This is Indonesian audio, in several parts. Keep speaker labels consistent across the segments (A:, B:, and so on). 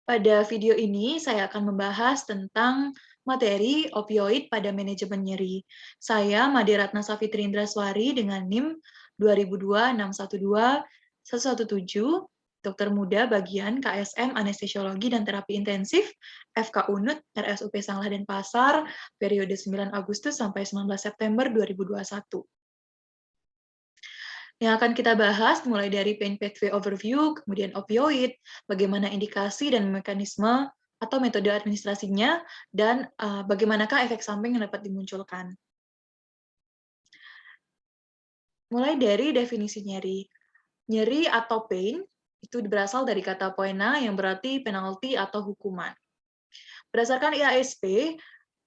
A: Pada video ini, saya akan membahas tentang materi opioid pada manajemen nyeri. Saya Made Ratna Safitri Indraswari dengan NIM 2002612117, dokter muda bagian KSM Anestesiologi dan Terapi Intensif, FK Unut, RSUP Sanglah Denpasar, periode 9 Agustus sampai 19 September 2021. Yang akan kita bahas mulai dari pain pathway overview, kemudian opioid, bagaimana indikasi dan mekanisme atau metode administrasinya, dan bagaimanakah efek samping yang dapat dimunculkan. Mulai dari definisi nyeri. Nyeri atau pain itu berasal dari kata poena yang berarti penalti atau hukuman. Berdasarkan IASP,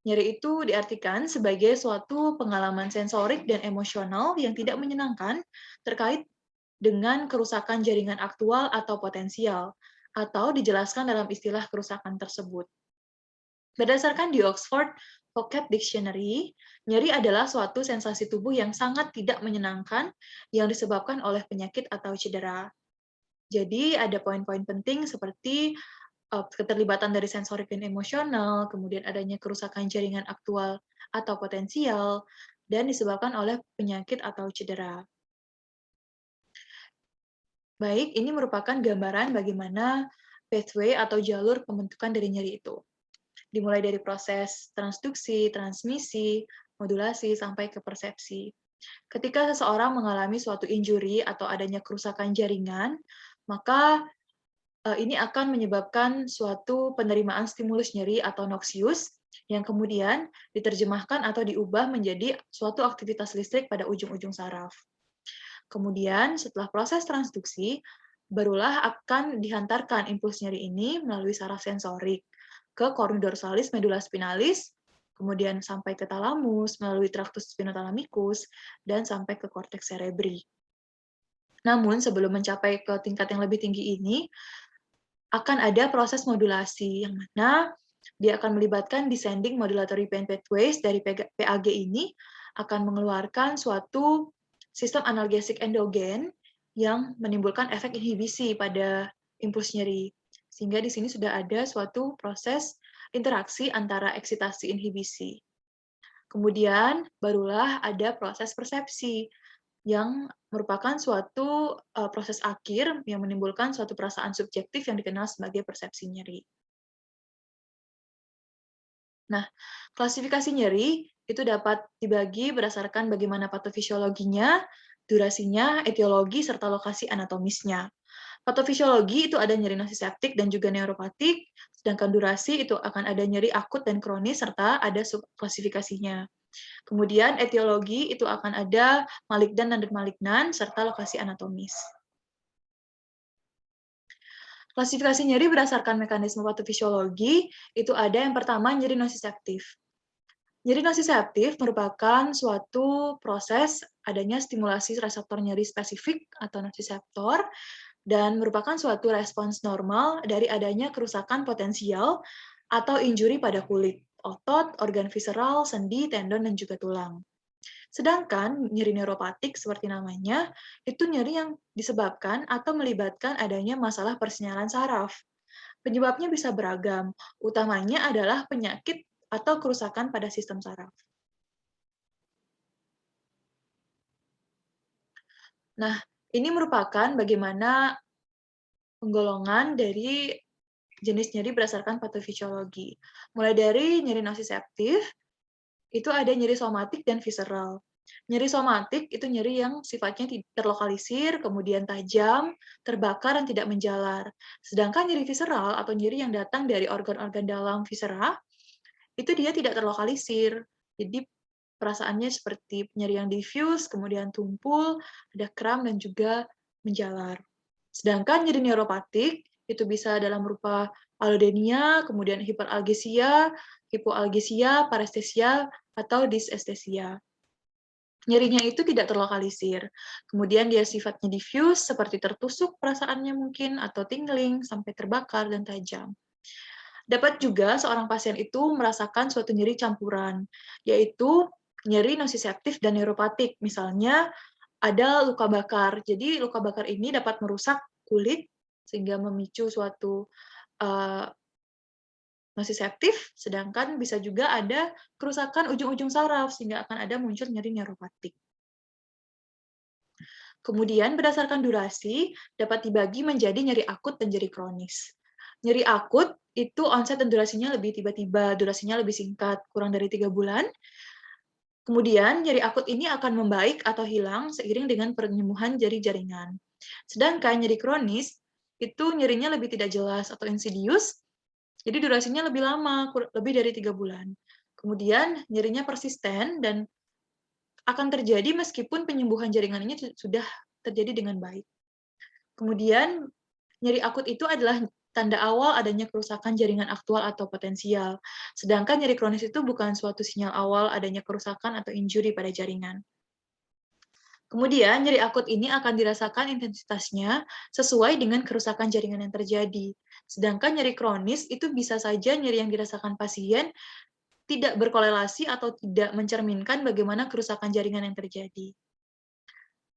A: nyeri itu diartikan sebagai suatu pengalaman sensorik dan emosional yang tidak menyenangkan terkait dengan kerusakan jaringan aktual atau potensial, atau dijelaskan dalam istilah kerusakan tersebut. Berdasarkan di Oxford Pocket Dictionary, nyeri adalah suatu sensasi tubuh yang sangat tidak menyenangkan yang disebabkan oleh penyakit atau cedera. Jadi ada poin-poin penting seperti keterlibatan dari sensorik dan emosional, kemudian adanya kerusakan jaringan aktual atau potensial, dan disebabkan oleh penyakit atau cedera. Baik, ini merupakan gambaran bagaimana pathway atau jalur pembentukan dari nyeri itu. Dimulai dari proses transduksi, transmisi, modulasi, sampai ke persepsi. Ketika seseorang mengalami suatu injury atau adanya kerusakan jaringan, maka ini akan menyebabkan suatu penerimaan stimulus nyeri atau noxious yang kemudian diterjemahkan atau diubah menjadi suatu aktivitas listrik pada ujung-ujung saraf. Kemudian setelah proses transduksi, barulah akan dihantarkan impuls nyeri ini melalui saraf sensorik ke cornu dorsalis medula spinalis, kemudian sampai ke talamus melalui tractus spinothalamikus, dan sampai ke korteks cerebri. Namun sebelum mencapai ke tingkat yang lebih tinggi ini, akan ada proses modulasi, yang mana dia akan melibatkan descending modulatory pain pathways dari PAG ini akan mengeluarkan suatu sistem analgesik endogen yang menimbulkan efek inhibisi pada impuls nyeri. Sehingga di sini sudah ada suatu proses interaksi antara eksitasi inhibisi. Kemudian barulah ada proses persepsi, yang merupakan suatu proses akhir yang menimbulkan suatu perasaan subjektif yang dikenal sebagai persepsi nyeri. Nah, klasifikasi nyeri itu dapat dibagi berdasarkan bagaimana patofisiologinya, durasinya, etiologi, serta lokasi anatomisnya. Patofisiologi itu ada nyeri nosiseptik dan juga neuropatik, sedangkan durasi itu akan ada nyeri akut dan kronis, serta ada subklasifikasinya. Kemudian etiologi itu akan ada malignan dan non-malignan, serta lokasi anatomis. Klasifikasi nyeri berdasarkan mekanisme patofisiologi, itu ada yang pertama nyeri nosiseptif. Nyeri nosiseptif merupakan suatu proses adanya stimulasi reseptor nyeri spesifik atau nosiseptor, dan merupakan suatu respons normal dari adanya kerusakan potensial atau injuri pada kulit, otot, organ visceral, sendi, tendon, dan juga tulang. Sedangkan nyeri neuropatik seperti namanya, itu nyeri yang disebabkan atau melibatkan adanya masalah persinyalan saraf. Penyebabnya bisa beragam, utamanya adalah penyakit atau kerusakan pada sistem saraf. Nah, ini merupakan bagaimana penggolongan dari jenis nyeri berdasarkan patofisiologi. Mulai dari nyeri nosiseptif, itu ada nyeri somatik dan visceral. Nyeri somatik itu nyeri yang sifatnya terlokalisir, kemudian tajam, terbakar, dan tidak menjalar. Sedangkan nyeri visceral atau nyeri yang datang dari organ-organ dalam viscera, itu dia tidak terlokalisir. Jadi perasaannya seperti nyeri yang diffuse, kemudian tumpul, ada kram, dan juga menjalar. Sedangkan nyeri neuropatik itu bisa dalam rupa alodenia, kemudian hiperalgesia, hipoalgesia, parestesia, atau dysestesia. Nyerinya itu tidak terlokalisir. Kemudian dia sifatnya diffuse, seperti tertusuk perasaannya mungkin, atau tingling, sampai terbakar dan tajam. Dapat juga seorang pasien itu merasakan suatu nyeri campuran, yaitu nyeri nosiseptif dan neuropatik. Misalnya, ada luka bakar. Jadi luka bakar ini dapat merusak kulit, sehingga memicu suatu eee, nosiceptif, sedangkan bisa juga ada kerusakan ujung-ujung saraf, sehingga akan ada muncul nyeri neuropatik. Kemudian berdasarkan durasi, dapat dibagi menjadi nyeri akut dan nyeri kronis. Nyeri akut itu onset dan durasinya lebih tiba-tiba, durasinya lebih singkat, kurang dari 3 bulan. Kemudian, nyeri akut ini akan membaik atau hilang seiring dengan penyembuhan jari jaringan. Sedangkan nyeri kronis, itu nyerinya lebih tidak jelas atau insidius, jadi durasinya lebih lama, lebih dari 3 bulan. Kemudian, nyerinya persisten dan akan terjadi meskipun penyembuhan jaringan ini sudah terjadi dengan baik. Kemudian, nyeri akut itu adalah tanda awal adanya kerusakan jaringan aktual atau potensial. Sedangkan nyeri kronis itu bukan suatu sinyal awal adanya kerusakan atau injury pada jaringan. Kemudian, nyeri akut ini akan dirasakan intensitasnya sesuai dengan kerusakan jaringan yang terjadi. Sedangkan nyeri kronis itu bisa saja nyeri yang dirasakan pasien tidak berkorelasi atau tidak mencerminkan bagaimana kerusakan jaringan yang terjadi.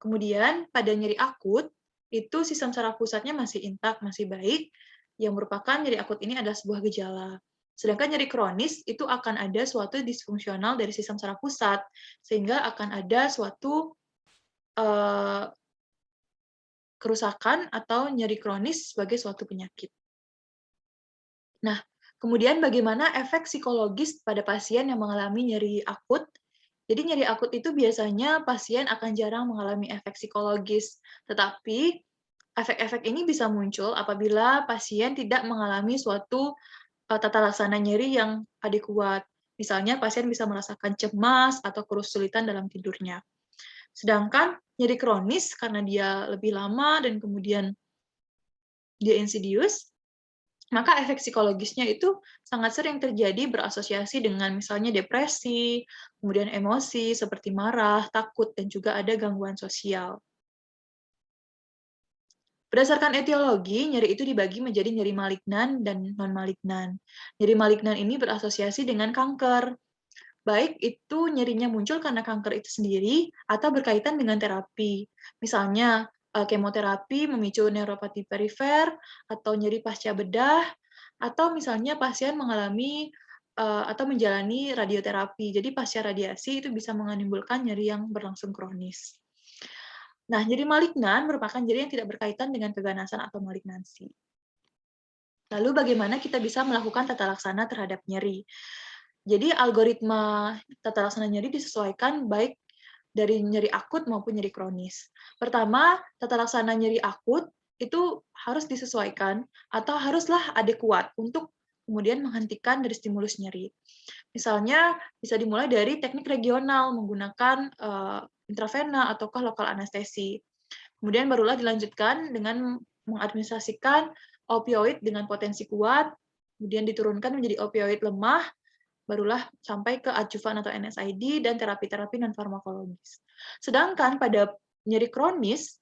A: Kemudian, pada nyeri akut, itu sistem saraf pusatnya masih intak, masih baik, yang merupakan nyeri akut ini adalah sebuah gejala. Sedangkan nyeri kronis itu akan ada suatu disfungsional dari sistem saraf pusat, sehingga akan ada suatu kerusakan atau nyeri kronis sebagai suatu penyakit. Nah, kemudian bagaimana efek psikologis pada pasien yang mengalami nyeri akut? Jadi nyeri akut itu biasanya pasien akan jarang mengalami efek psikologis, tetapi efek-efek ini bisa muncul apabila pasien tidak mengalami suatu tata laksana nyeri yang adekuat. Misalnya pasien bisa merasakan cemas atau kesulitan dalam tidurnya. Sedangkan nyeri kronis karena dia lebih lama dan kemudian dia insidius, maka efek psikologisnya itu sangat sering terjadi berasosiasi dengan misalnya depresi, kemudian emosi seperti marah, takut, dan juga ada gangguan sosial. Berdasarkan etiologi, nyeri itu dibagi menjadi nyeri malignan dan non-malignan. Nyeri malignan ini berasosiasi dengan kanker. Baik itu nyerinya muncul karena kanker itu sendiri atau berkaitan dengan terapi. Misalnya, kemoterapi memicu neuropati perifer atau nyeri pasca bedah, atau misalnya pasien mengalami atau menjalani radioterapi. Jadi pasca radiasi itu bisa menimbulkan nyeri yang berlangsung kronis. Nah, nyeri malignan merupakan nyeri yang tidak berkaitan dengan keganasan atau malignansi. Lalu bagaimana kita bisa melakukan tata laksana terhadap nyeri? Jadi algoritma tata laksana nyeri disesuaikan baik dari nyeri akut maupun nyeri kronis. Pertama, tata laksana nyeri akut itu harus disesuaikan atau haruslah adekuat untuk kemudian menghentikan dari stimulus nyeri. Misalnya bisa dimulai dari teknik regional menggunakan intravena ataukah lokal anestesi. Kemudian barulah dilanjutkan dengan mengadministrasikan opioid dengan potensi kuat, kemudian diturunkan menjadi opioid lemah, barulah sampai ke adjuvan atau NSAID dan terapi-terapi non-farmakologis. Sedangkan pada nyeri kronis,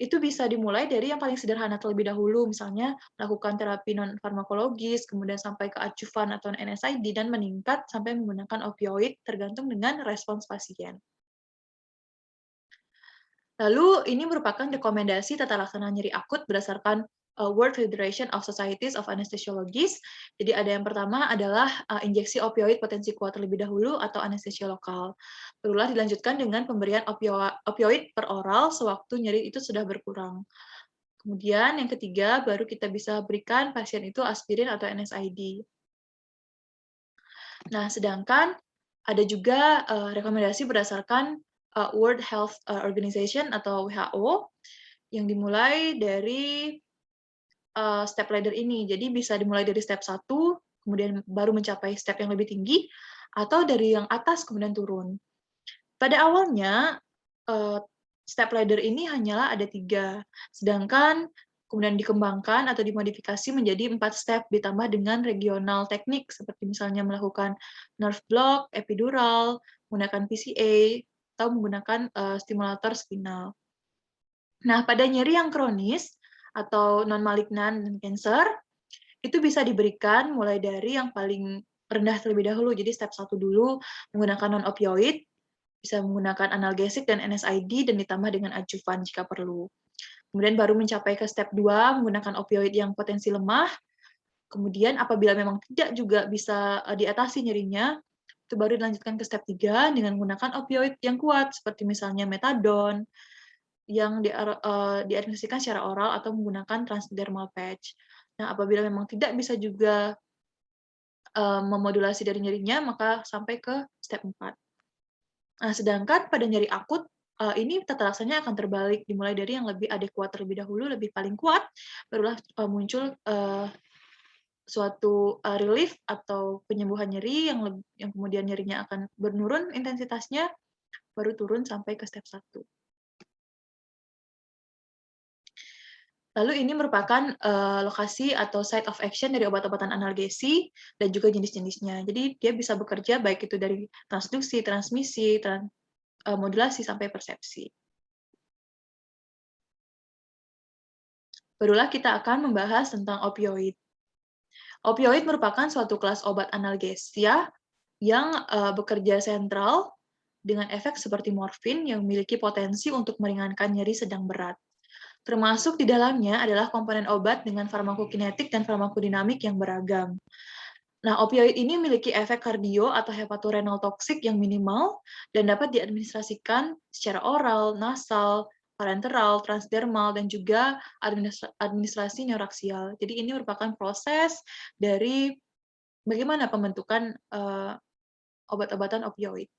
A: itu bisa dimulai dari yang paling sederhana terlebih dahulu, misalnya melakukan terapi non-farmakologis, kemudian sampai ke adjuvan atau NSAID, dan meningkat sampai menggunakan opioid, tergantung dengan respons pasien. Lalu ini merupakan rekomendasi tata laksana nyeri akut berdasarkan World Federation of Societies of Anesthesiologists. Jadi ada yang pertama adalah injeksi opioid potensi kuat terlebih dahulu atau anestesia lokal. Barulah dilanjutkan dengan pemberian opioid per oral sewaktu nyeri itu sudah berkurang. Kemudian yang ketiga baru kita bisa berikan pasien itu aspirin atau NSAID. Nah, sedangkan ada juga rekomendasi berdasarkan World Health Organization atau WHO yang dimulai dari step ladder ini. Jadi bisa dimulai dari step 1, kemudian baru mencapai step yang lebih tinggi, atau dari yang atas kemudian turun. Pada awalnya, step ladder ini hanyalah ada 3, sedangkan kemudian dikembangkan atau dimodifikasi menjadi 4 step, ditambah dengan regional teknik, seperti misalnya melakukan nerve block, epidural, menggunakan PCA, atau menggunakan stimulator spinal. Nah, pada nyeri yang kronis, atau non-malignan dan cancer, itu bisa diberikan mulai dari yang paling rendah terlebih dahulu, jadi step 1 dulu, menggunakan non-opioid, bisa menggunakan analgesik dan NSAID, dan ditambah dengan adjuvan jika perlu. Kemudian baru mencapai ke step 2, menggunakan opioid yang potensi lemah, Kemudian apabila memang tidak juga bisa diatasi nyerinya, itu baru dilanjutkan ke step 3 dengan menggunakan opioid yang kuat, seperti misalnya metadon, yang diadministrasikan secara oral atau menggunakan transdermal patch. Nah, apabila memang tidak bisa juga memodulasi dari nyerinya, maka sampai ke step 4. Nah, sedangkan pada nyeri akut, ini tata laksanya akan terbalik, dimulai dari yang lebih adekuat terlebih dahulu, lebih paling kuat, barulah muncul suatu relief atau penyembuhan nyeri yang kemudian nyerinya akan menurun intensitasnya, baru turun sampai ke step 1. Lalu ini merupakan lokasi atau site of action dari obat-obatan analgesi dan juga jenis-jenisnya. Jadi dia bisa bekerja baik itu dari transduksi, transmisi, modulasi, sampai persepsi. Barulah kita akan membahas tentang opioid. Opioid merupakan suatu kelas obat analgesia yang bekerja sentral dengan efek seperti morfin yang memiliki potensi untuk meringankan nyeri sedang berat. Termasuk di dalamnya adalah komponen obat dengan farmakokinetik dan farmakodinamik yang beragam. Nah, opioid ini memiliki efek kardio atau hepatorenal toksik yang minimal dan dapat diadministrasikan secara oral, nasal, parenteral, transdermal, dan juga administrasi neuraksial. Jadi ini merupakan proses dari bagaimana pembentukan obat-obatan opioid.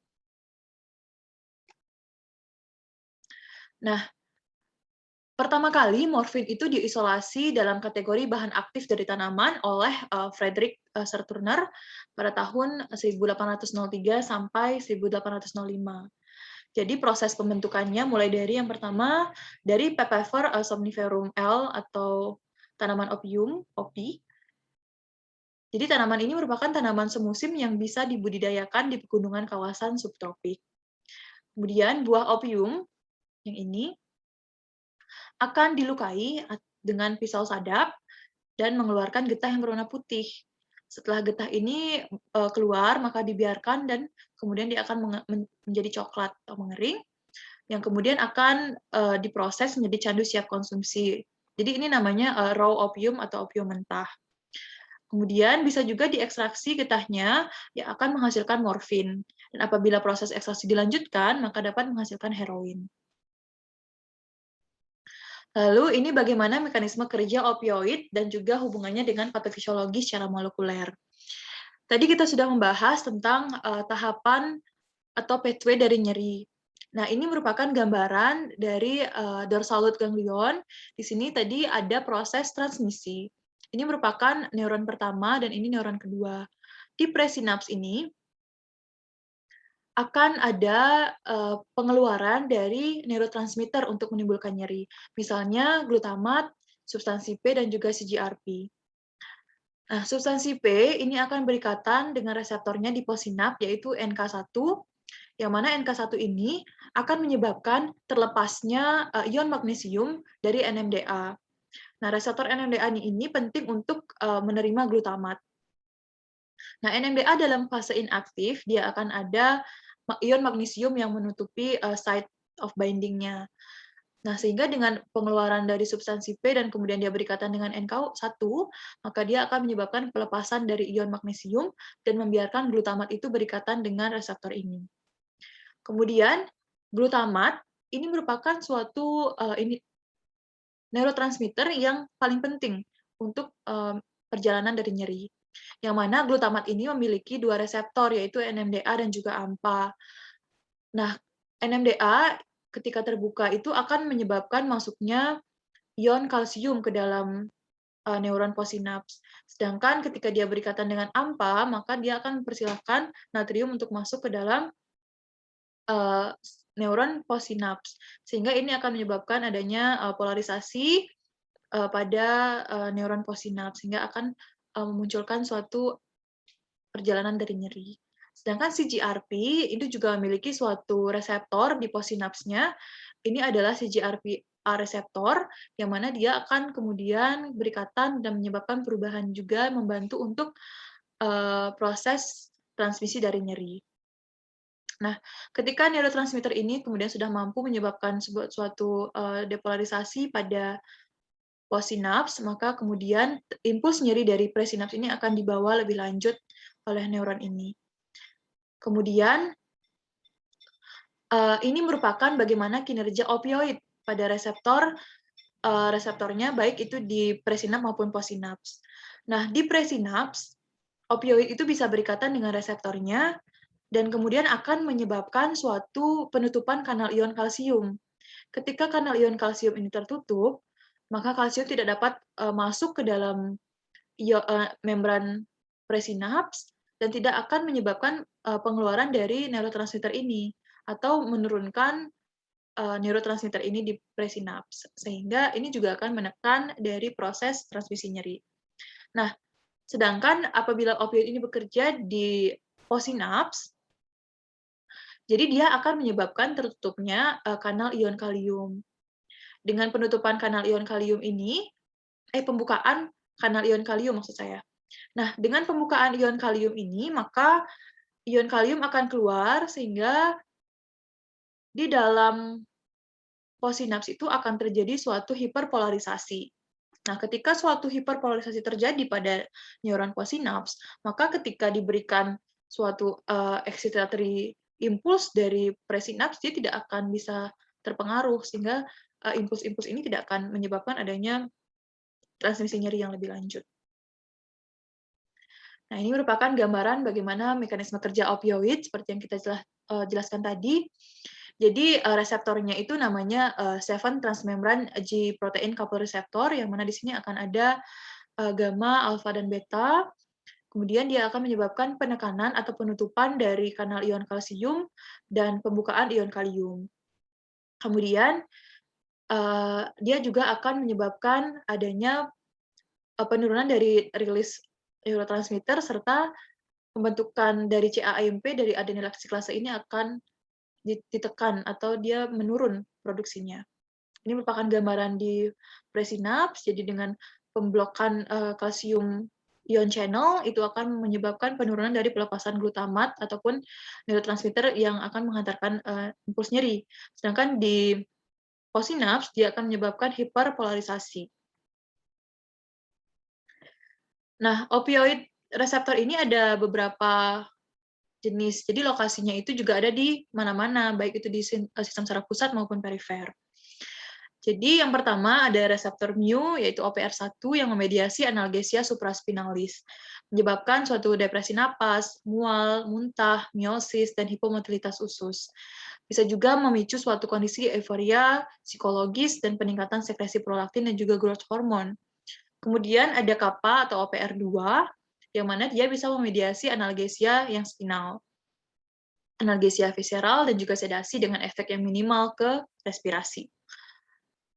A: Nah, pertama kali morfin itu diisolasi dalam kategori bahan aktif dari tanaman oleh Frederick Serturner pada tahun 1803 sampai 1805. Jadi proses pembentukannya mulai dari yang pertama dari Papaver somniferum L atau tanaman opium, opi. Jadi tanaman ini merupakan tanaman semusim yang bisa dibudidayakan di pegunungan kawasan subtropik. Kemudian buah opium yang ini akan dilukai dengan pisau sadap dan mengeluarkan getah yang berwarna putih. Setelah getah ini keluar, maka dibiarkan dan kemudian dia akan menjadi coklat atau mengering, yang kemudian akan diproses menjadi candu siap konsumsi. Jadi ini namanya raw opium atau opium mentah. Kemudian bisa juga diekstraksi getahnya yang akan menghasilkan morfin. Dan apabila proses ekstraksi dilanjutkan, maka dapat menghasilkan heroin. Lalu ini bagaimana mekanisme kerja opioid dan juga hubungannya dengan patofisiologi secara molekuler. Tadi kita sudah membahas tentang tahapan atau pathway dari nyeri. Nah, ini merupakan gambaran dari dorsal root ganglion. Di sini tadi ada proses transmisi. Ini merupakan neuron pertama dan ini neuron kedua. Di presinaps ini akan ada pengeluaran dari neurotransmitter untuk menimbulkan nyeri. Misalnya glutamat, substansi P, dan juga CGRP. Nah, substansi P ini akan berikatan dengan reseptornya di possinap, yaitu NK1, yang mana NK1 ini akan menyebabkan terlepasnya ion magnesium dari NMDA. Nah, reseptor NMDA ini penting untuk menerima glutamat. Nah, NMDA dalam fase inaktif, dia akan ada ion magnesium yang menutupi site of binding-nya. Nah, sehingga dengan pengeluaran dari substansi P dan kemudian dia berikatan dengan NK1, maka dia akan menyebabkan pelepasan dari ion magnesium dan membiarkan glutamat itu berikatan dengan reseptor ini. Kemudian, glutamat ini merupakan suatu neurotransmitter yang paling penting untuk perjalanan dari nyeri. Yang mana glutamat ini memiliki dua reseptor, yaitu NMDA dan juga AMPA. Nah, NMDA ketika terbuka itu akan menyebabkan masuknya ion kalsium ke dalam neuron posinaps. Sedangkan ketika dia berikatan dengan AMPA, maka dia akan mempersilahkan natrium untuk masuk ke dalam neuron posinaps. Sehingga ini akan menyebabkan adanya polarisasi pada neuron posinaps, sehingga akan memunculkan suatu perjalanan dari nyeri. Sedangkan CGRP itu juga memiliki suatu reseptor di possinapsnya. Ini adalah CGRP-A reseptor, yang mana dia akan kemudian berikatan dan menyebabkan perubahan juga, membantu untuk proses transmisi dari nyeri. Nah, ketika neurotransmitter ini kemudian sudah mampu menyebabkan suatu depolarisasi pada posinaps, maka kemudian impuls nyeri dari presinaps ini akan dibawa lebih lanjut oleh neuron ini. Kemudian, ini merupakan bagaimana kinerja opioid pada reseptornya, baik itu di presinaps maupun posinaps. Nah, di presinaps, opioid itu bisa berikatan dengan reseptornya, dan kemudian akan menyebabkan suatu penutupan kanal ion kalsium. Ketika kanal ion kalsium ini tertutup, maka kalsium tidak dapat masuk ke dalam membran presinaps dan tidak akan menyebabkan pengeluaran dari neurotransmitter ini atau menurunkan neurotransmitter ini di presinaps, sehingga ini juga akan menekan dari proses transmisi nyeri. Nah, sedangkan apabila opioid ini bekerja di posinaps, jadi dia akan menyebabkan tertutupnya kanal ion kalium. Dengan penutupan kanal ion kalium ini, pembukaan kanal ion kalium maksud saya. Nah, dengan pembukaan ion kalium ini, maka ion kalium akan keluar sehingga di dalam posinaps itu akan terjadi suatu hiperpolarisasi. Nah, ketika suatu hiperpolarisasi terjadi pada neuron posinaps, maka ketika diberikan suatu excitatory impuls dari presinaps, dia tidak akan bisa terpengaruh, sehingga impuls-impuls ini tidak akan menyebabkan adanya transmisi nyeri yang lebih lanjut. Nah, ini merupakan gambaran bagaimana mekanisme kerja opioid seperti yang kita jelaskan tadi. Jadi reseptornya itu namanya 7 transmembran G protein coupled receptor, yang mana di sini akan ada gamma, alfa, dan beta. Kemudian dia akan menyebabkan penekanan atau penutupan dari kanal ion kalsium dan pembukaan ion kalium. Kemudian dia juga akan menyebabkan adanya penurunan dari rilis neurotransmitter serta pembentukan dari CAMP dari adenylaksikilase ini akan ditekan atau dia menurun produksinya. Ini merupakan gambaran di presinaps, jadi dengan pemblokan kalsium ion channel itu akan menyebabkan penurunan dari pelepasan glutamat ataupun neurotransmitter yang akan menghantarkan impuls nyeri. Sedangkan di posinaps dia akan menyebabkan hiperpolarisasi. Nah, opioid reseptor ini ada beberapa jenis. Jadi lokasinya itu juga ada di mana-mana, baik itu di sistem saraf pusat maupun perifer. Jadi yang pertama ada reseptor mu, yaitu OPR1 yang memediasi analgesia supraspinalis, menyebabkan suatu depresi napas, mual, muntah, miosis, dan hipomotilitas usus. Bisa juga memicu suatu kondisi euforia psikologis dan peningkatan sekresi prolaktin dan juga growth hormone. Kemudian ada kappa atau OPR2, yang mana dia bisa memediasi analgesia yang spinal, analgesia visceral, dan juga sedasi dengan efek yang minimal ke respirasi.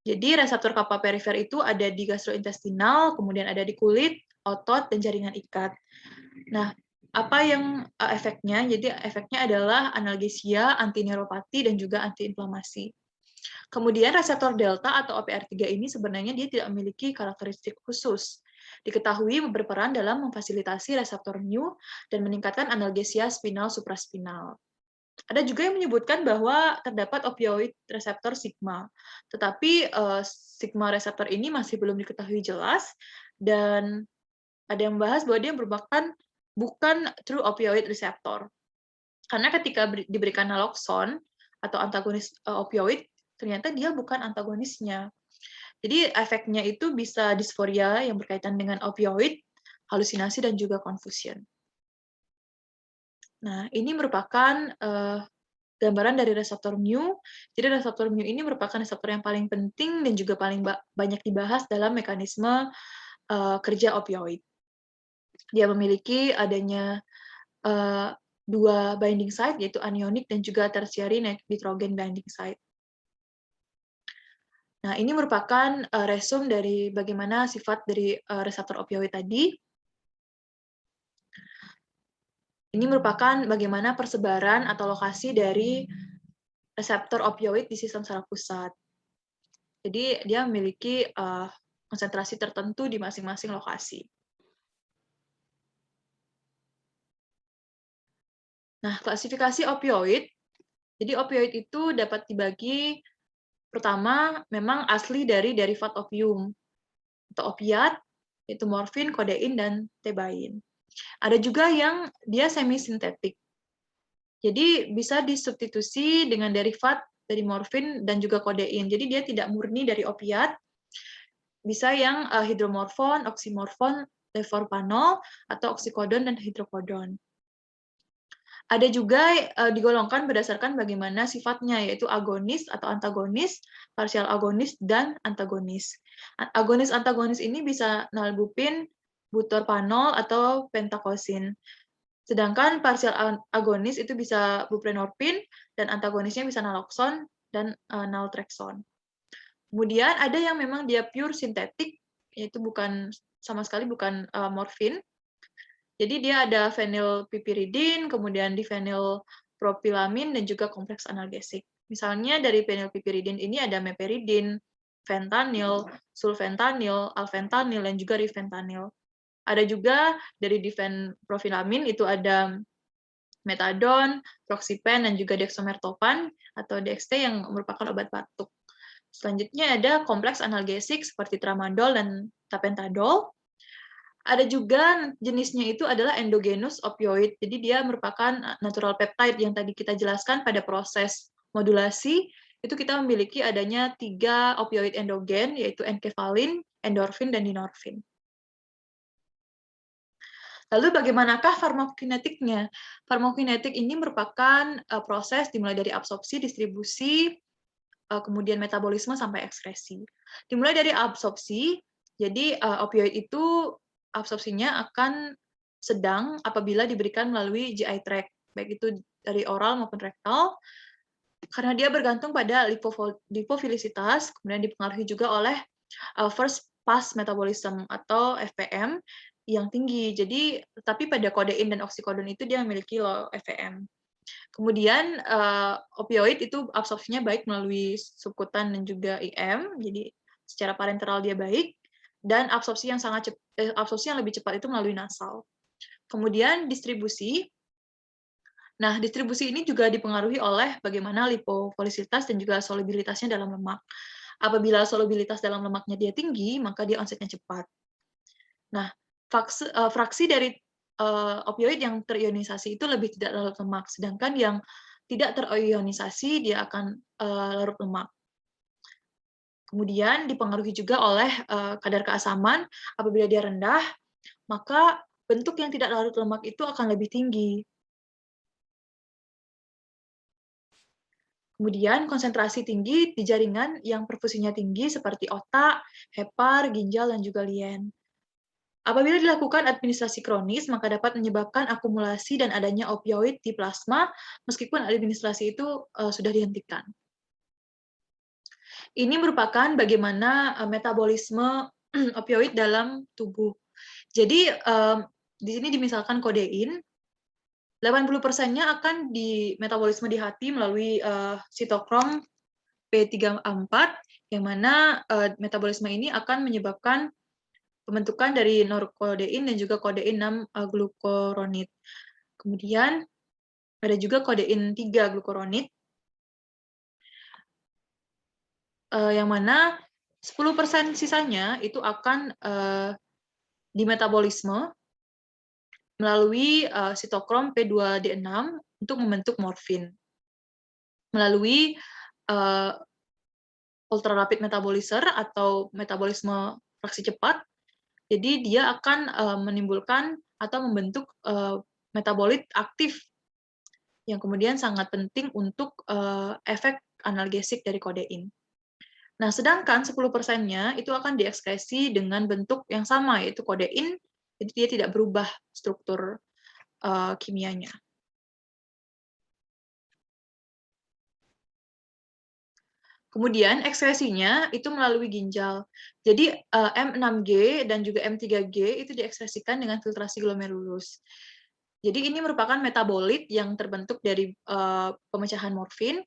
A: Jadi reseptor kappa perifer itu ada di gastrointestinal, kemudian ada di kulit, otot, dan jaringan ikat. Nah, apa yang efeknya? Jadi efeknya adalah analgesia, antineuropati, dan juga antiinflamasi. Kemudian reseptor delta atau OPR3 ini sebenarnya dia tidak memiliki karakteristik khusus. Diketahui berperan dalam memfasilitasi reseptor mu dan meningkatkan analgesia spinal supraspinal. Ada juga yang menyebutkan bahwa terdapat opioid reseptor sigma, tetapi sigma reseptor ini masih belum diketahui jelas, dan ada yang membahas bahwa dia merupakan bukan true opioid receptor. Karena ketika diberikan naloxone atau antagonis opioid, ternyata dia bukan antagonisnya. Jadi efeknya itu bisa disforia yang berkaitan dengan opioid, halusinasi, dan juga confusion. Nah, ini merupakan gambaran dari reseptor mu. Jadi reseptor mu ini merupakan reseptor yang paling penting dan juga paling banyak dibahas dalam mekanisme kerja opioid. Dia memiliki adanya dua binding site, yaitu anionic dan juga tertiary nitrogen binding site. Nah, ini merupakan resume dari bagaimana sifat dari reseptor opioid tadi. Ini merupakan bagaimana persebaran atau lokasi dari reseptor opioid di sistem saraf pusat. Jadi dia memiliki konsentrasi tertentu di masing-masing lokasi. Nah, klasifikasi opioid. Jadi opioid itu dapat dibagi pertama memang asli dari derivat opium. atau opiat, yaitu morfin, kodein, dan tebain. Ada juga yang dia semi-sintetik. Jadi bisa disubstitusi dengan derivat dari morfin dan juga kodein. Jadi dia tidak murni dari opiat, bisa yang hidromorfon, oksimorfon, levorpanol, atau oksikodon dan hidrokodon. Ada juga digolongkan berdasarkan bagaimana sifatnya, yaitu agonis atau antagonis, partial agonis, dan antagonis. Agonis-antagonis ini bisa nalbupin, butorpanol, atau pentakosin. Sedangkan partial agonis itu bisa buprenorfin, dan antagonisnya bisa naloxon dan naltrexone. Kemudian ada yang memang dia pure sintetik, yaitu sama sekali bukan morfin. Jadi dia ada fenilpipiridin, kemudian difenilpropilamin, dan juga kompleks analgesik. Misalnya dari fenilpipiridin ini ada meperidin, fentanyl, sulfentanil, alfentanil, dan juga rifentanil. Ada juga dari difenprofilamin itu ada metadon, proxipen, dan juga dexamertopan atau DXT yang merupakan obat batuk. Selanjutnya ada kompleks analgesik seperti tramadol dan tapentadol. Ada juga jenisnya itu adalah endogenous opioid. Jadi dia merupakan natural peptide yang tadi kita jelaskan pada proses modulasi. Itu kita memiliki adanya 3 opioid endogen, yaitu enkefalin, endorfin, dan dinorfin. Lalu bagaimanakah farmakokinetiknya? Farmakokinetik ini merupakan proses dimulai dari absorpsi, distribusi, kemudian metabolisme sampai ekskresi. Dimulai dari absorpsi, jadi opioid itu absorpsinya akan sedang apabila diberikan melalui GI tract, baik itu dari oral maupun rektal, karena dia bergantung pada lipofilisitas, kemudian dipengaruhi juga oleh first pass metabolism atau FPM yang tinggi. Jadi, tapi pada kodein dan oksikodon itu dia memiliki low FPM. Kemudian opioid itu absorpsinya baik melalui subkutan dan juga IM, jadi secara parenteral dia baik, dan absorpsi yang lebih cepat itu melalui nasal. Kemudian distribusi. Nah, distribusi ini juga dipengaruhi oleh bagaimana lipofolisitas dan juga solubilitasnya dalam lemak. Apabila solubilitas dalam lemaknya dia tinggi, maka dia onsetnya cepat. Nah, fraksi dari opioid yang terionisasi itu lebih tidak larut lemak, sedangkan yang tidak terionisasi dia akan larut lemak. Kemudian dipengaruhi juga oleh kadar keasaman. Apabila dia rendah, maka bentuk yang tidak larut lemak itu akan lebih tinggi. Kemudian konsentrasi tinggi di jaringan yang perfusinya tinggi seperti otak, hepar, ginjal, dan juga lien. Apabila dilakukan administrasi kronis, maka dapat menyebabkan akumulasi dan adanya opioid di plasma, meskipun administrasi itu sudah dihentikan. Ini merupakan bagaimana metabolisme opioid dalam tubuh. Jadi, di sini dimisalkan kodein, 80%-nya akan di metabolisme di hati melalui sitokrom P34, yang mana metabolisme ini akan menyebabkan pembentukan dari norkodein dan juga kodein 6 glukoronid. Kemudian ada juga kodein 3 glukoronid, yang mana 10% sisanya itu akan di metabolisme melalui sitokrom P2D6 untuk membentuk morfin. Melalui ultra rapid metabolizer atau metabolisme fraksi cepat, jadi dia akan menimbulkan atau membentuk metabolit aktif yang kemudian sangat penting untuk efek analgesik dari kodein. Nah, sedangkan 10%-nya itu akan diekskresi dengan bentuk yang sama, yaitu kodein, jadi dia tidak berubah struktur kimianya. Kemudian ekskresinya itu melalui ginjal. Jadi M6G dan juga M3G itu diekskresikan dengan filtrasi glomerulus. Jadi ini merupakan metabolit yang terbentuk dari pemecahan morfin.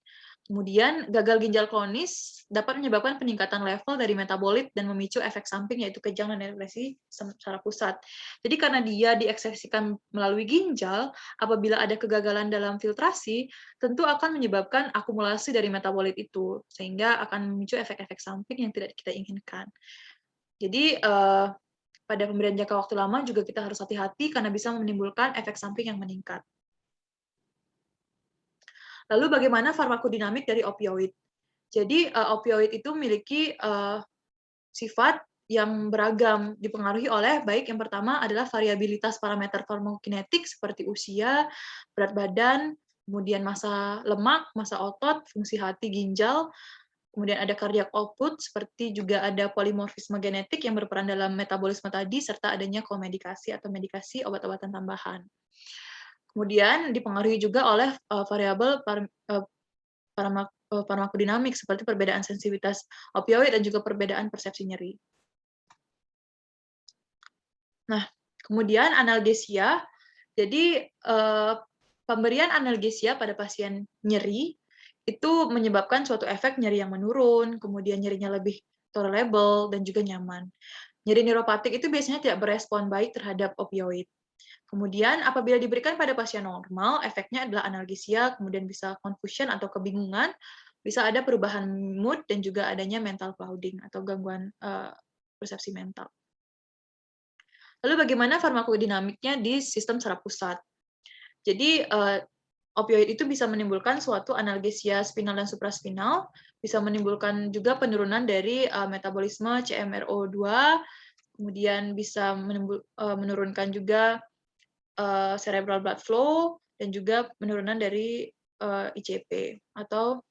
A: Kemudian gagal ginjal kronis dapat menyebabkan peningkatan level dari metabolit dan memicu efek samping yaitu kejang dan depresi secara pusat. Jadi karena dia diekskresikan melalui ginjal, apabila ada kegagalan dalam filtrasi, tentu akan menyebabkan akumulasi dari metabolit itu, sehingga akan memicu efek-efek samping yang tidak kita inginkan. Jadi, pada pemberian jangka waktu lama juga kita harus hati-hati karena bisa menimbulkan efek samping yang meningkat. Lalu bagaimana farmakodinamik dari opioid? Jadi, opioid itu memiliki, sifat yang beragam, dipengaruhi oleh baik yang pertama adalah variabilitas parameter farmakokinetik seperti usia, berat badan, kemudian massa lemak, massa otot, fungsi hati, ginjal, kemudian ada cardiac output, seperti juga ada polimorfisme genetik yang berperan dalam metabolisme tadi, serta adanya komedikasi atau medikasi obat-obatan tambahan. Kemudian dipengaruhi juga oleh variabel farmakodinamik seperti perbedaan sensitivitas opioid dan juga perbedaan persepsi nyeri. Nah, kemudian analgesia. Jadi, pemberian analgesia pada pasien nyeri itu menyebabkan suatu efek nyeri yang menurun, kemudian nyerinya lebih tolerable dan juga nyaman. Nyeri neuropatik itu biasanya tidak berespon baik terhadap opioid. Kemudian apabila diberikan pada pasien normal, efeknya adalah analgesia, kemudian bisa confusion atau kebingungan, bisa ada perubahan mood dan juga adanya mental clouding atau gangguan persepsi mental. Lalu bagaimana farmakodinamiknya di sistem saraf pusat? Jadi opioid itu bisa menimbulkan suatu analgesia spinal dan supraspinal, bisa menimbulkan juga penurunan dari metabolisme CMRO2, kemudian bisa menurunkan juga cerebral blood flow, dan juga penurunan dari ICP atau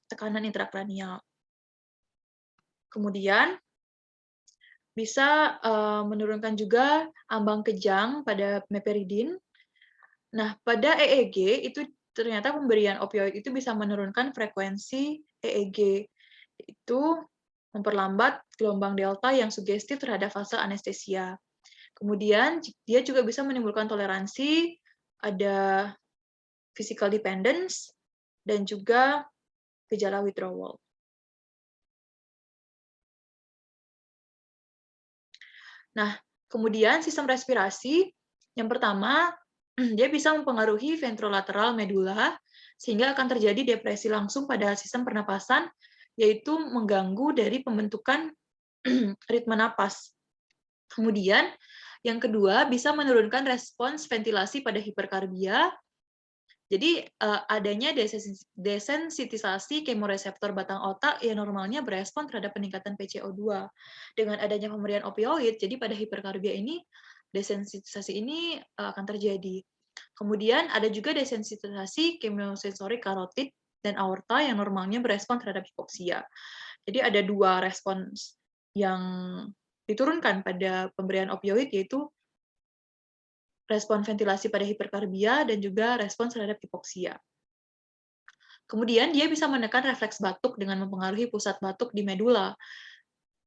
A: tekanan intrakranial. Kemudian bisa menurunkan juga ambang kejang pada meperidin. Nah, pada EEG itu ternyata pemberian opioid itu bisa menurunkan frekuensi EEG, yaitu memperlambat gelombang delta yang sugestif terhadap fase anestesia. Kemudian dia juga bisa menimbulkan toleransi, ada physical dependence, dan juga gejala withdrawal. Nah, kemudian sistem respirasi, yang pertama, dia bisa mempengaruhi ventrolateral medula, sehingga akan terjadi depresi langsung pada sistem pernapasan, yaitu mengganggu dari pembentukan ritme napas. Kemudian, yang kedua, bisa menurunkan respons ventilasi pada hiperkarbia. Jadi, adanya desensitisasi kemoreseptor batang otak yang normalnya berespon terhadap peningkatan PCO2. Dengan adanya pemberian opioid, jadi pada hiperkarbia ini, desensitisasi ini akan terjadi. Kemudian ada juga desensitisasi kemosensorik karotid dan aorta yang normalnya berespon terhadap hipoksia. Jadi ada dua respons yang diturunkan pada pemberian opioid, yaitu respon ventilasi pada hiperkarbia dan juga respons terhadap hipoksia. Kemudian dia bisa menekan refleks batuk dengan mempengaruhi pusat batuk di medula,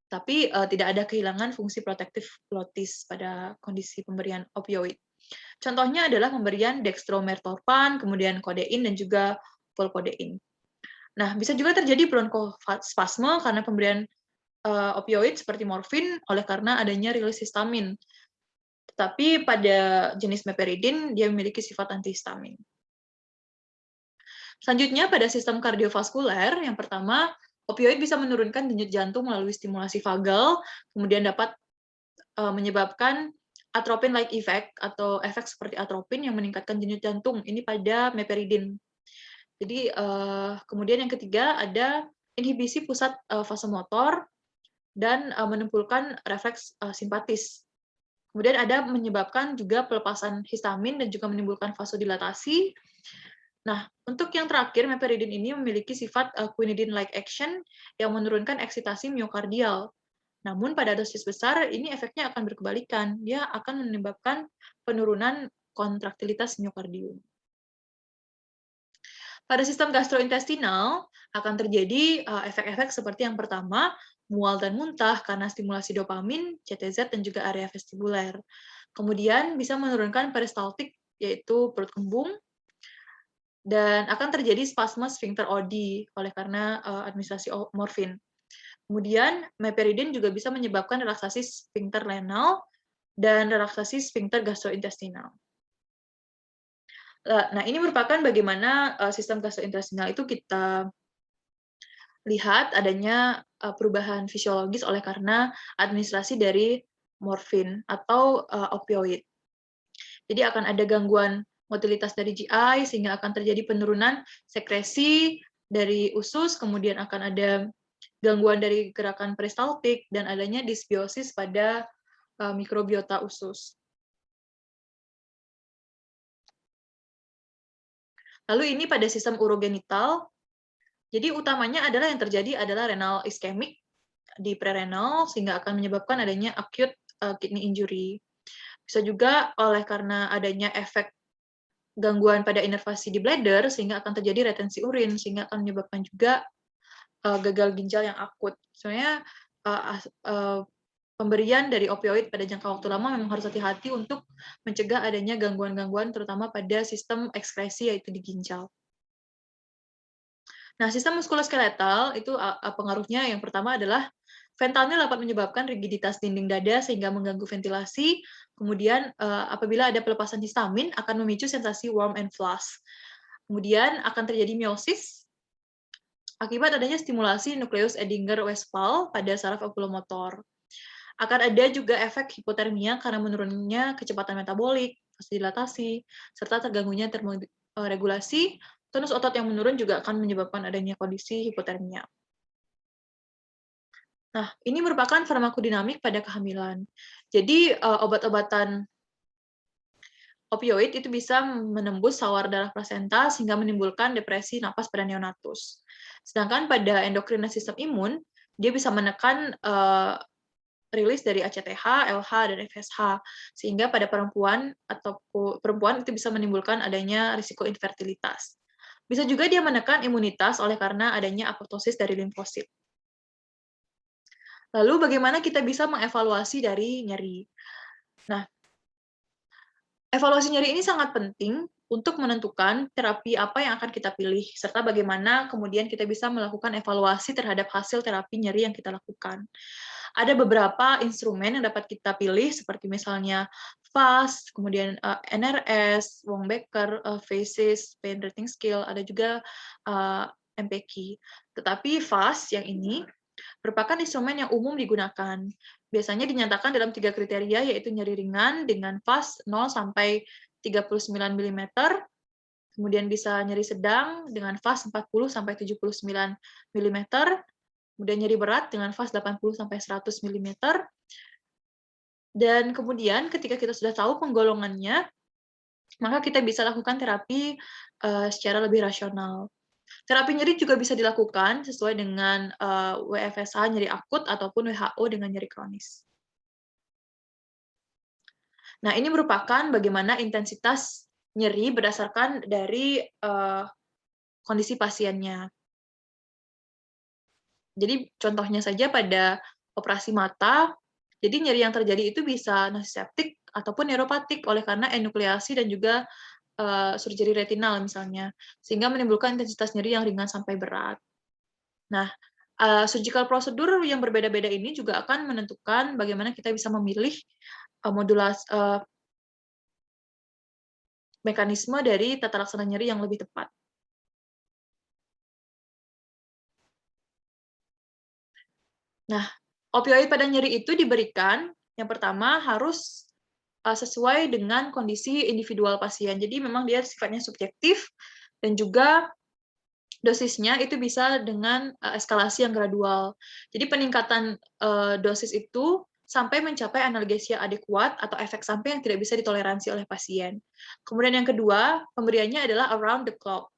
A: tapi tidak ada kehilangan fungsi protektif glotis pada kondisi pemberian opioid. Contohnya adalah pemberian dextromertorphan, kemudian kodein dan juga volkodein. Nah, bisa juga terjadi bronkospasme karena pemberian opioid seperti morfin oleh karena adanya rilis histamin. Tetapi pada jenis meperidin dia memiliki sifat antihistamin. Selanjutnya pada sistem kardiovaskuler, yang pertama, opioid bisa menurunkan denyut jantung melalui stimulasi vagal, kemudian dapat menyebabkan atropine-like effect atau efek seperti atropin yang meningkatkan denyut jantung. Ini pada meperidin. Jadi kemudian yang ketiga ada inhibisi pusat vasomotor dan menimbulkan refleks simpatis. Kemudian ada menyebabkan juga pelepasan histamin dan juga menimbulkan vasodilatasi. Nah, untuk yang terakhir, meperidin ini memiliki sifat quinidine-like action yang menurunkan eksitasi miokardial. Namun pada dosis besar, ini efeknya akan berkebalikan. Dia akan menyebabkan penurunan kontraktilitas miokardium. Pada sistem gastrointestinal, akan terjadi efek-efek seperti yang pertama, mual dan muntah karena stimulasi dopamin, CTZ, dan juga area vestibuler. Kemudian bisa menurunkan peristaltik, yaitu perut kembung, dan akan terjadi spasme sphincter OD oleh karena administrasi morfin. Kemudian meperidin juga bisa menyebabkan relaksasi sphincter renal dan relaksasi sphincter gastrointestinal. Nah, ini merupakan bagaimana sistem gastrointestinal itu kita lihat adanya perubahan fisiologis oleh karena administrasi dari morfin atau opioid. Jadi akan ada gangguan motilitas dari GI sehingga akan terjadi penurunan sekresi dari usus, kemudian akan ada gangguan dari gerakan peristaltik dan adanya disbiosis pada mikrobiota usus. Lalu ini pada sistem urogenital, jadi utamanya adalah yang terjadi adalah renal iskemik di prerenal sehingga akan menyebabkan adanya acute kidney injury. Bisa juga oleh karena adanya efek gangguan pada inervasi di bladder sehingga akan terjadi retensi urin sehingga akan menyebabkan juga gagal ginjal yang akut. Soalnya pemberian dari opioid pada jangka waktu lama memang harus hati-hati untuk mencegah adanya gangguan-gangguan terutama pada sistem ekskresi yaitu di ginjal. Nah, sistem muskuloskeletal itu pengaruhnya yang pertama adalah fentanyl dapat menyebabkan rigiditas dinding dada sehingga mengganggu ventilasi. Kemudian apabila ada pelepasan histamin akan memicu sensasi warm and flush. Kemudian akan terjadi miosis akibat adanya stimulasi nukleus Edinger-Westphal pada saraf oculomotor. Akan ada juga efek hipotermia karena menurunnya kecepatan metabolik, vasodilatasi, serta terganggunya termoregulasi. Tonus otot yang menurun juga akan menyebabkan adanya kondisi hipotermia. Nah, ini merupakan farmakodinamik pada kehamilan. Jadi, obat-obatan opioid itu bisa menembus sawar darah plasenta sehingga menimbulkan depresi napas pada neonatus. Sedangkan pada endokrin sistem imun, dia bisa menekan rilis dari ACTH, LH, dan FSH, sehingga pada perempuan itu bisa menimbulkan adanya risiko infertilitas. Bisa juga dia menekan imunitas oleh karena adanya apoptosis dari limfosit. Lalu bagaimana kita bisa mengevaluasi dari nyeri? Nah, evaluasi nyeri ini sangat penting untuk menentukan terapi apa yang akan kita pilih, serta bagaimana kemudian kita bisa melakukan evaluasi terhadap hasil terapi nyeri yang kita lakukan. Ada beberapa instrumen yang dapat kita pilih, seperti misalnya FAST, kemudian NRS, Wong-Baker, FACES, Pain Rating Scale, ada juga MPK. Tetapi FAST yang ini merupakan instrumen yang umum digunakan. Biasanya dinyatakan dalam 3 kriteria, yaitu nyeri ringan dengan FAST 0 sampai 39 mm, kemudian bisa nyeri sedang dengan FAST 40 sampai 79 mm, kemudian nyeri berat dengan FAST 80 sampai 100 mm, dan kemudian ketika kita sudah tahu penggolongannya, maka kita bisa lakukan terapi secara lebih rasional. Terapi nyeri juga bisa dilakukan sesuai dengan WFSH nyeri akut ataupun WHO dengan nyeri kronis. Nah, ini merupakan bagaimana intensitas nyeri berdasarkan dari kondisi pasiennya. Jadi contohnya saja pada operasi mata, jadi nyeri yang terjadi itu bisa nociceptik ataupun neuropatik oleh karena enukleasi dan juga surgery retinal misalnya, sehingga menimbulkan intensitas nyeri yang ringan sampai berat. Nah, surgical prosedur yang berbeda-beda ini juga akan menentukan bagaimana kita bisa memilih mekanisme dari tata laksana nyeri yang lebih tepat. Nah, opioid pada nyeri itu diberikan, yang pertama harus sesuai dengan kondisi individual pasien. Jadi memang dia sifatnya subjektif dan juga dosisnya itu bisa dengan eskalasi yang gradual. Jadi peningkatan dosis itu sampai mencapai analgesia adekuat atau efek samping yang tidak bisa ditoleransi oleh pasien. Kemudian yang kedua, pemberiannya adalah around the clock.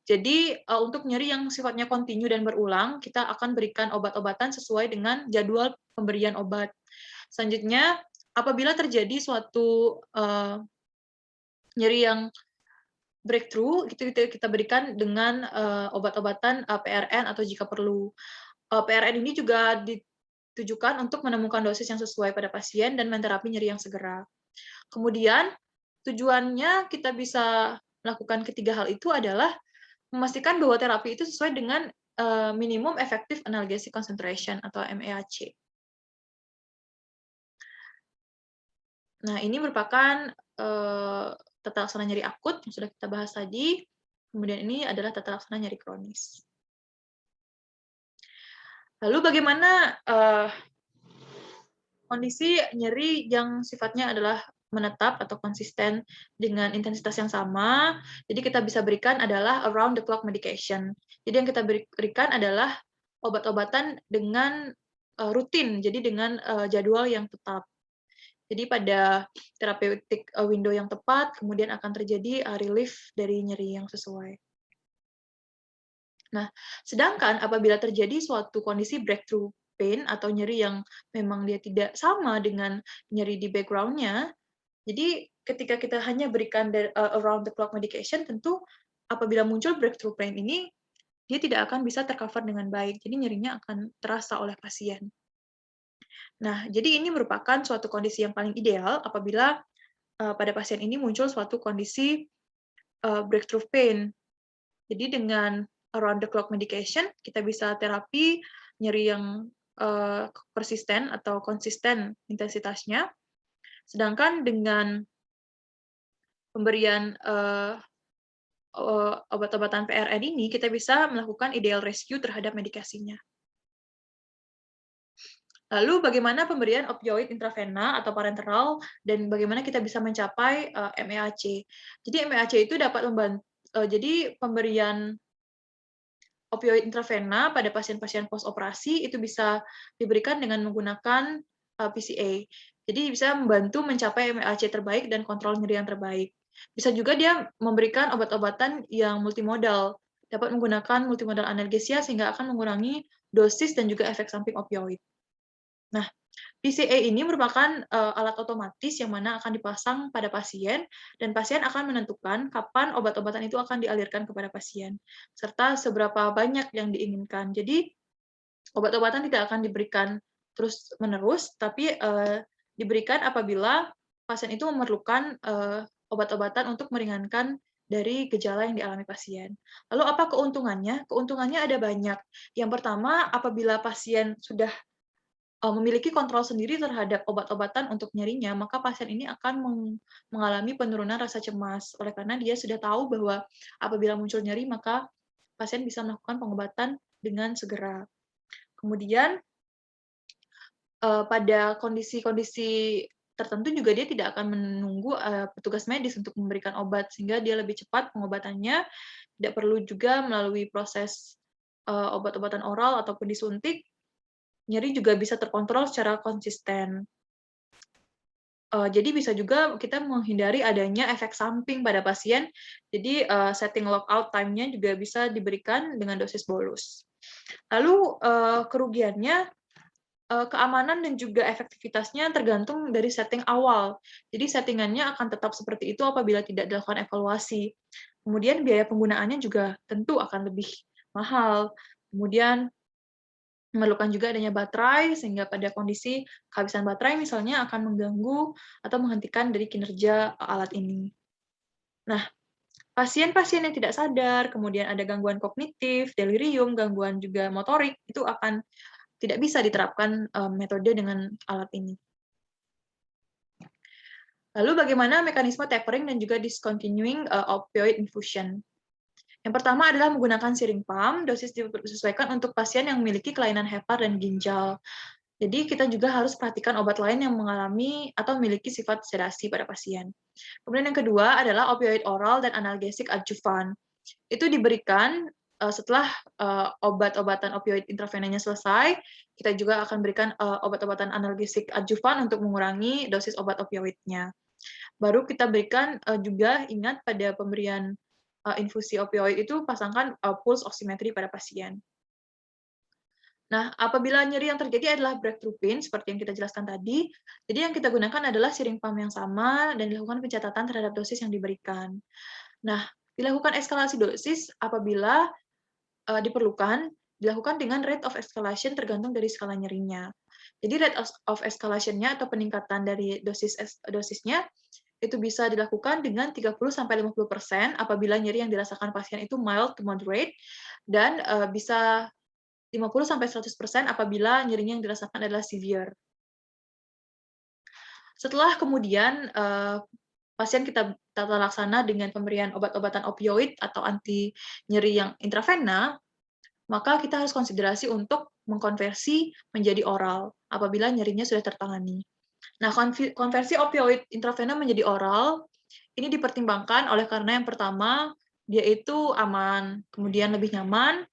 A: Jadi untuk nyeri yang sifatnya kontinu dan berulang, kita akan berikan obat-obatan sesuai dengan jadwal pemberian obat. Selanjutnya, apabila terjadi suatu nyeri yang breakthrough, itu kita berikan dengan obat-obatan PRN atau jika perlu. PRN ini juga ditujukan untuk menemukan dosis yang sesuai pada pasien dan menterapi nyeri yang segera. Kemudian, tujuannya kita bisa melakukan ketiga hal itu adalah memastikan bahwa terapi itu sesuai dengan minimum effective analgesic concentration atau MEAC. Nah, ini merupakan tata laksana nyeri akut yang sudah kita bahas tadi. Kemudian ini adalah tata laksana nyeri kronis. Lalu bagaimana kondisi nyeri yang sifatnya adalah menetap atau konsisten dengan intensitas yang sama, jadi kita bisa berikan adalah around the clock medication. Jadi yang kita berikan adalah obat-obatan dengan rutin, jadi dengan jadwal yang tetap. Jadi pada therapeutic window yang tepat, kemudian akan terjadi relief dari nyeri yang sesuai. Nah, sedangkan apabila terjadi suatu kondisi breakthrough pain atau nyeri yang memang dia tidak sama dengan nyeri di background-nya, jadi ketika kita hanya berikan around the clock medication, tentu apabila muncul breakthrough pain ini, dia tidak akan bisa tercover dengan baik. Jadi nyerinya akan terasa oleh pasien. Nah, jadi ini merupakan suatu kondisi yang paling ideal apabila pada pasien ini muncul suatu kondisi breakthrough pain. Jadi dengan around the clock medication, kita bisa terapi nyeri yang persisten atau konsisten intensitasnya. Sedangkan dengan pemberian obat-obatan PRN ini, kita bisa melakukan ideal rescue terhadap medikasinya. Lalu bagaimana pemberian opioid intravena atau parenteral dan bagaimana kita bisa mencapai MEAC. Jadi MEAC itu dapat membantu, jadi pemberian opioid intravena pada pasien-pasien post-operasi itu bisa diberikan dengan menggunakan PCA. Jadi bisa membantu mencapai MEAC terbaik dan kontrol nyeri yang terbaik. Bisa juga dia memberikan obat-obatan yang multimodal, dapat menggunakan multimodal analgesia sehingga akan mengurangi dosis dan juga efek samping opioid. Nah, PCA ini merupakan alat otomatis yang mana akan dipasang pada pasien, dan pasien akan menentukan kapan obat-obatan itu akan dialirkan kepada pasien, serta seberapa banyak yang diinginkan. Jadi, obat-obatan tidak akan diberikan terus-menerus, tapi diberikan apabila pasien itu memerlukan obat-obatan untuk meringankan dari gejala yang dialami pasien. Lalu apa keuntungannya? Keuntungannya ada banyak. Yang pertama, apabila pasien sudah memiliki kontrol sendiri terhadap obat-obatan untuk nyerinya, maka pasien ini akan mengalami penurunan rasa cemas. Oleh karena dia sudah tahu bahwa apabila muncul nyeri, maka pasien bisa melakukan pengobatan dengan segera. Kemudian, pada kondisi-kondisi tertentu juga dia tidak akan menunggu petugas medis untuk memberikan obat, sehingga dia lebih cepat pengobatannya, tidak perlu juga melalui proses obat-obatan oral ataupun disuntik, nyeri juga bisa terkontrol secara konsisten. Jadi bisa juga kita menghindari adanya efek samping pada pasien, jadi setting lockout time-nya juga bisa diberikan dengan dosis bolus. Lalu kerugiannya, keamanan dan juga efektivitasnya tergantung dari setting awal. Jadi settingannya akan tetap seperti itu apabila tidak dilakukan evaluasi. Kemudian biaya penggunaannya juga tentu akan lebih mahal. Kemudian memerlukan juga adanya baterai, sehingga pada kondisi kehabisan baterai misalnya akan mengganggu atau menghentikan dari kinerja alat ini. Nah, pasien-pasien yang tidak sadar, kemudian ada gangguan kognitif, delirium, gangguan juga motorik, itu akan tidak bisa diterapkan metode dengan alat ini. Lalu bagaimana mekanisme tapering dan juga discontinuing opioid infusion? Yang pertama adalah menggunakan siring pump, dosis disesuaikan untuk pasien yang memiliki kelainan hepar dan ginjal. Jadi kita juga harus perhatikan obat lain yang mengalami atau memiliki sifat sedasi pada pasien. Kemudian yang kedua adalah opioid oral dan analgesik adjuvan. Itu diberikan setelah obat-obatan opioid intravenanya selesai, kita juga akan berikan obat-obatan analgesik adjuvan untuk mengurangi dosis obat opioidnya. Baru kita berikan juga ingat pada pemberian infusi opioid itu pasangkan pulse oximetry pada pasien. Nah, apabila nyeri yang terjadi adalah breakthrough pain, seperti yang kita jelaskan tadi, jadi yang kita gunakan adalah siring pump yang sama dan dilakukan pencatatan terhadap dosis yang diberikan. Nah, dilakukan eskalasi dosis apabila diperlukan, dilakukan dengan rate of escalation tergantung dari skala nyerinya. Jadi rate of escalation-nya atau peningkatan dari dosisnya itu bisa dilakukan dengan 30-50% apabila nyeri yang dirasakan pasien itu mild to moderate, dan bisa 50-100% apabila nyerinya yang dirasakan adalah severe. Setelah kemudian pasien kita tata laksana dengan pemberian obat-obatan opioid atau anti nyeri yang intravena, maka kita harus konsiderasi untuk mengkonversi menjadi oral apabila nyerinya sudah tertangani. Nah, konversi opioid intravena menjadi oral ini dipertimbangkan oleh karena yang pertama, dia itu aman, kemudian lebih nyaman,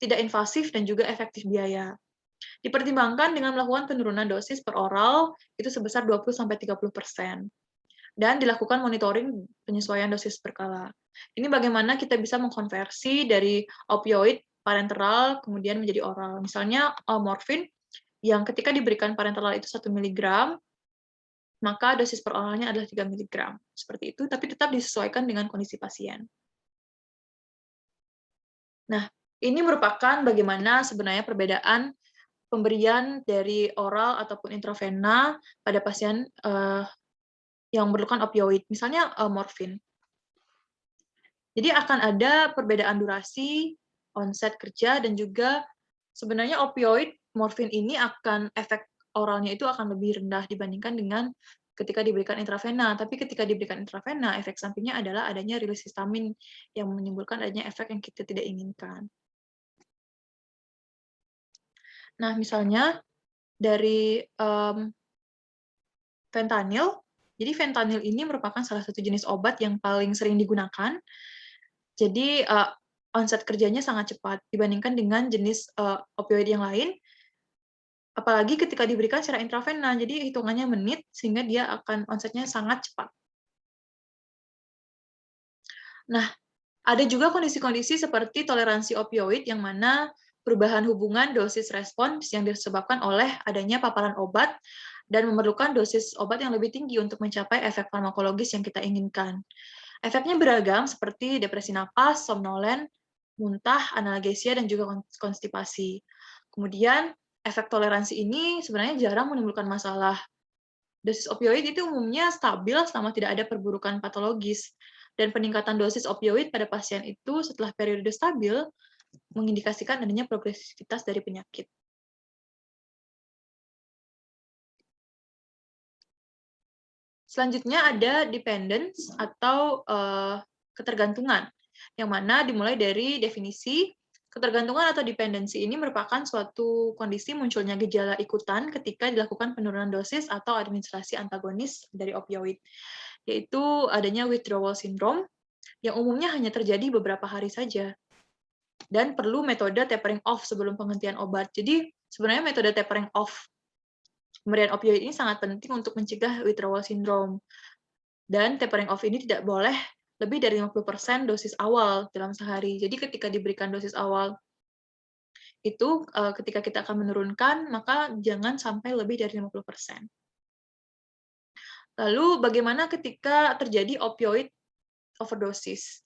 A: tidak invasif, dan juga efektif biaya. Dipertimbangkan dengan melakukan penurunan dosis per oral itu sebesar 20-30%, dan dilakukan monitoring penyesuaian dosis berkala. Ini bagaimana kita bisa mengkonversi dari opioid parenteral kemudian menjadi oral. Misalnya morfin yang ketika diberikan parenteral itu 1 mg, maka dosis per oralnya adalah 3 mg. Seperti itu, tapi tetap disesuaikan dengan kondisi pasien. Nah, ini merupakan bagaimana sebenarnya perbedaan pemberian dari oral ataupun intravena pada pasien yang memerlukan opioid, misalnya morfin. Jadi akan ada perbedaan durasi, onset kerja, dan juga sebenarnya opioid, morfin ini akan efek oralnya itu akan lebih rendah dibandingkan dengan ketika diberikan intravena. Tapi ketika diberikan intravena, efek sampingnya adalah adanya rilis histamin yang menimbulkan adanya efek yang kita tidak inginkan. Nah, misalnya dari fentanyl, jadi fentanyl ini merupakan salah satu jenis obat yang paling sering digunakan. Jadi onset kerjanya sangat cepat dibandingkan dengan jenis opioid yang lain. Apalagi ketika diberikan secara intravena, jadi hitungannya menit sehingga dia akan onsetnya sangat cepat. Nah, ada juga kondisi-kondisi seperti toleransi opioid yang mana perubahan hubungan dosis respons yang disebabkan oleh adanya paparan obat dan memerlukan dosis obat yang lebih tinggi untuk mencapai efek farmakologis yang kita inginkan. Efeknya beragam seperti depresi napas, somnolen, muntah, analgesia, dan juga konstipasi. Kemudian, efek toleransi ini sebenarnya jarang menimbulkan masalah. Dosis opioid itu umumnya stabil selama tidak ada perburukan patologis, dan peningkatan dosis opioid pada pasien itu setelah periode stabil mengindikasikan adanya progresivitas dari penyakit. Selanjutnya ada dependence atau ketergantungan, yang mana dimulai dari definisi ketergantungan atau dependensi ini merupakan suatu kondisi munculnya gejala ikutan ketika dilakukan penurunan dosis atau administrasi antagonis dari opioid, yaitu adanya withdrawal syndrome yang umumnya hanya terjadi beberapa hari saja dan perlu metode tapering off sebelum penghentian obat. Jadi sebenarnya metode tapering off pemberian opioid ini sangat penting untuk mencegah withdrawal syndrome. Dan tapering off ini tidak boleh lebih dari 50% dosis awal dalam sehari. Jadi ketika diberikan dosis awal itu, ketika kita akan menurunkan, maka jangan sampai lebih dari 50%. Lalu bagaimana ketika terjadi opioid overdosis?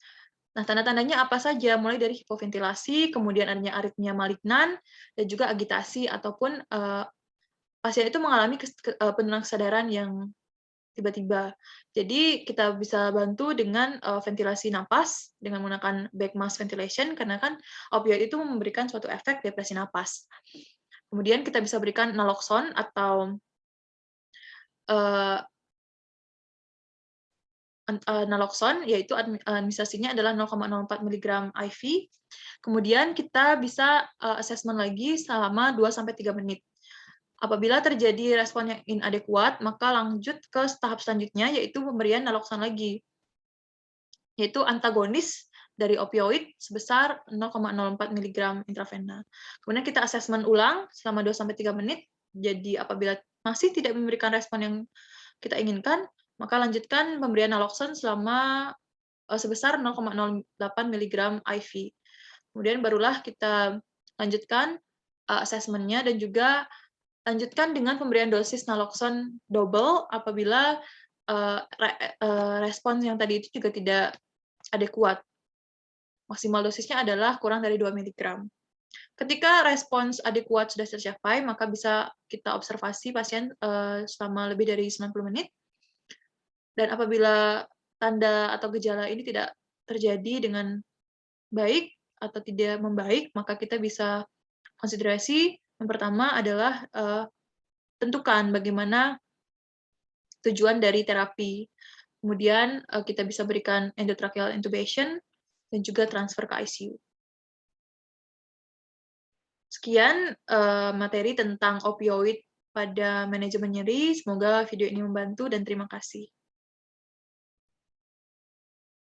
A: Nah, tanda-tandanya apa saja? Mulai dari hipoventilasi, kemudian adanya aritmia malignan, dan juga agitasi, ataupun pasien itu mengalami penurunan kesadaran yang tiba-tiba. Jadi kita bisa bantu dengan ventilasi napas dengan menggunakan back mask ventilation karena kan opioid itu memberikan suatu efek depresi napas. Kemudian kita bisa berikan naloxone atau naloxone, yaitu administrasinya adalah 0,04 mg IV. Kemudian kita bisa assessment lagi selama 2-3 menit. Apabila terjadi respon yang inadekuat, maka lanjut ke tahap selanjutnya, yaitu pemberian naloxone lagi, yaitu antagonis dari opioid sebesar 0,04 mg intravena. Kemudian kita assessment ulang selama 2-3 menit, jadi apabila masih tidak memberikan respon yang kita inginkan, maka lanjutkan pemberian naloxone selama sebesar 0,08 mg IV. Kemudian barulah kita lanjutkan assessment-nya dan juga lanjutkan dengan pemberian dosis naloxone double apabila respons yang tadi itu juga tidak adekuat. Maksimal dosisnya adalah kurang dari 2 mg. Ketika respons adekuat sudah tercapai, maka bisa kita observasi pasien selama lebih dari 90 menit. Dan apabila tanda atau gejala ini tidak terjadi dengan baik atau tidak membaik, maka kita bisa konsiderasi yang pertama adalah tentukan bagaimana tujuan dari terapi. Kemudian kita bisa berikan endotracheal intubation dan juga transfer ke ICU. Sekian materi tentang opioid pada manajemen nyeri. Semoga video ini membantu dan terima kasih.